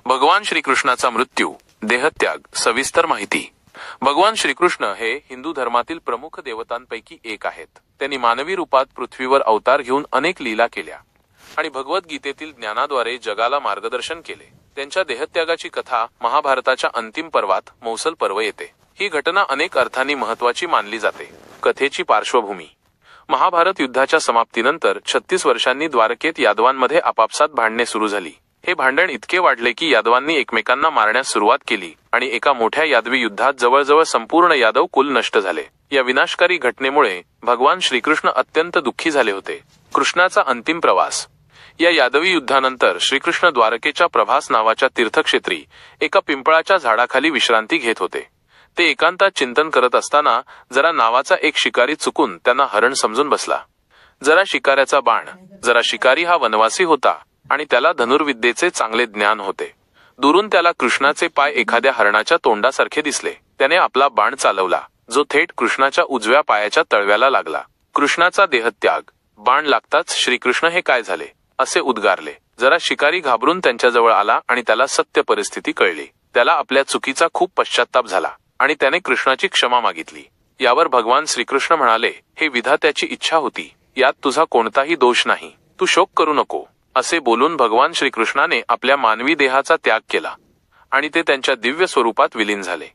भगवान श्रीकृष्णाचा मृत्यू, देहत्याग, सविस्तर माहिती. भगवान श्रीकृष्ण हे हिंदू धर्मातील प्रमुख देवतांपैकी एक आहेत. त्यांनी मानवी रूपात पृथ्वीवर अवतार घेऊन अनेक लीला केल्या आणि भगवद्गीतेतील ज्ञानाद्वारे जगाला मार्गदर्शन केले. त्यांच्या देहत्यागाची कथा महाभारताच्या अंतिम पर्वात मौसल पर्व येते. ही घटना अनेक अर्थांनी महत्वाची मानली जाते. कथेची पार्श्वभूमी. महाभारत युद्धाच्या समाप्तीनंतर 36 वर्षांनी द्वारकेत यादवांमध्ये आपापसात भांडणे सुरू झाली. हे भांडण इतके वाढले की यादवांनी एकमेकांना मारण्यास सुरुवात केली आणि एका मोठ्या यादवी युद्धात जवळजवळ संपूर्ण यादव कुल नष्ट झाले. या विनाशकारी घटनेमुळे भगवान श्रीकृष्ण अत्यंत दुःखी झाले होते. कृष्णाचा अंतिम प्रवास. या यादवी युद्धानंतर श्रीकृष्ण द्वारकेच्या प्रभास नावाच्या तीर्थक्षेत्री एका पिंपळाच्या झाडाखाली विश्रांती घेत होते. ते एकांतात चिंतन करत असताना जरा नावाचा एक शिकारी चुकून त्यांना हरण समजून बसला. जरा शिकाऱ्याचा बाण. जरा शिकारी हा वनवासी होता आणि त्याला धनुर्विद्येचे चांगले ज्ञान होते. दुरून त्याला कृष्णाचे पाय एखाद्या हरणाच्या तोंडासारखे दिसले. त्याने आपला बाण चालवला, जो थेट कृष्णाच्या उजव्या पायाच्या तळव्याला लागला. कृष्णाचा देहत्याग. बाण लागताच श्रीकृष्ण हे काय झाले असे उद्गारले. जरा शिकारी घाबरून त्यांच्याजवळ आला आणि त्याला सत्य परिस्थिती कळली. त्याला आपल्या चुकीचा खूप पश्चाताप झाला आणि त्याने कृष्णाची क्षमा मागितली. यावर भगवान श्रीकृष्ण म्हणाले, हे विधात्याची इच्छा होती, यात तुझा कोणताही दोष नाही, तू शोक करू नको. असे बोलून भगवान श्रीकृष्णाने आपल्या मानवी देहाचा त्याग केला आणि ते त्यांच्या दिव्य स्वरूपात विलीन झाले.